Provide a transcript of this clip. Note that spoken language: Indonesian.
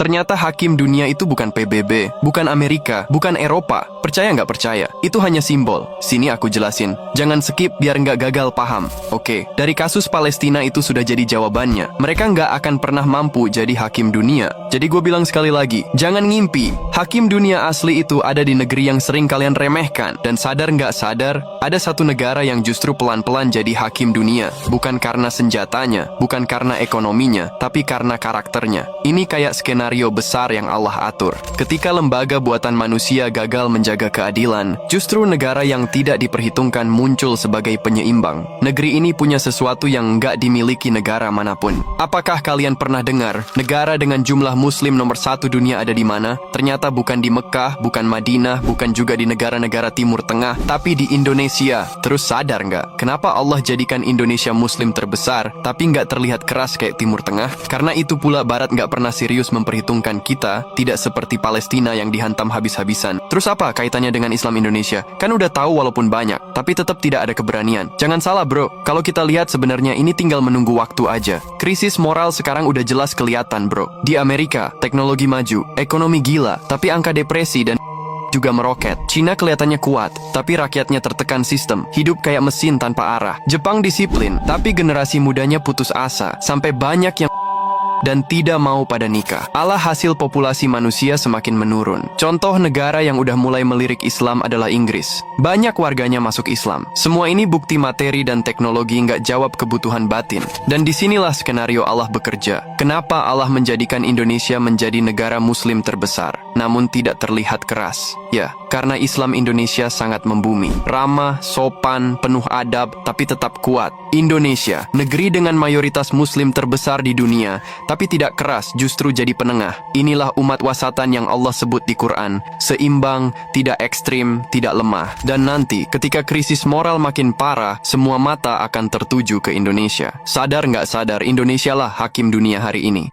Ternyata hakim dunia itu bukan PBB, bukan Amerika, bukan Eropa. Percaya nggak percaya? Itu hanya simbol. Sini aku jelasin. Jangan skip biar nggak gagal paham. Oke, dari kasus Palestina itu sudah jadi jawabannya. Mereka nggak akan pernah mampu jadi hakim dunia. Jadi gue bilang sekali lagi, jangan ngimpi. Hakim dunia asli itu ada di negeri yang sering kalian remehkan. Dan sadar nggak sadar, ada satu negara yang justru pelan-pelan jadi hakim dunia. Bukan karena senjatanya, bukan karena ekonominya, tapi karena karakternya. Ini kayak skenario besar yang Allah atur. Ketika lembaga buatan manusia gagal menjaga keadilan, justru negara yang tidak diperhitungkan muncul sebagai penyeimbang. Negeri ini punya sesuatu yang nggak dimiliki negara manapun. Apakah kalian pernah dengar negara dengan jumlah muslim nomor 1 dunia ada di mana? Ternyata bukan di Mekah, bukan Madinah, bukan juga di negara-negara Timur Tengah, tapi di Indonesia. Terus sadar nggak? Kenapa Allah jadikan Indonesia muslim terbesar, tapi nggak terlihat keras kayak Timur Tengah? Karena itu pula Barat nggak pernah serius memperhitungkan kita, tidak seperti Palestina yang dihantam habis-habisan. Terus apa kaitannya dengan Islam Indonesia? Kan udah tahu walaupun banyak, tapi tetap tidak ada keberanian. Jangan salah bro, kalau kita lihat sebenarnya ini tinggal menunggu waktu aja. Krisis moral sekarang udah jelas kelihatan bro. Di Amerika, teknologi maju, ekonomi gila, tapi angka depresi dan juga meroket. Cina kelihatannya kuat, tapi rakyatnya tertekan sistem. Hidup kayak mesin tanpa arah. Jepang disiplin, tapi generasi mudanya putus asa. Sampai banyak yang dan tidak mau pada nikah. Hasil populasi manusia semakin menurun. Contoh negara yang udah mulai melirik Islam adalah Inggris. Banyak warganya masuk Islam. Semua ini bukti materi dan teknologi nggak jawab kebutuhan batin. Dan disinilah skenario Allah bekerja. Kenapa Allah menjadikan Indonesia menjadi negara muslim terbesar, namun tidak terlihat keras? Ya, karena Islam Indonesia sangat membumi. Ramah, sopan, penuh adab, tapi tetap kuat. Indonesia, negeri dengan mayoritas muslim terbesar di dunia, tapi tidak keras, justru jadi penengah. Inilah umat wasatan yang Allah sebut di Quran. Seimbang, tidak ekstrim, tidak lemah. Dan nanti, ketika krisis moral makin parah, semua mata akan tertuju ke Indonesia. Sadar nggak sadar, Indonesia lah hakim dunia hari ini.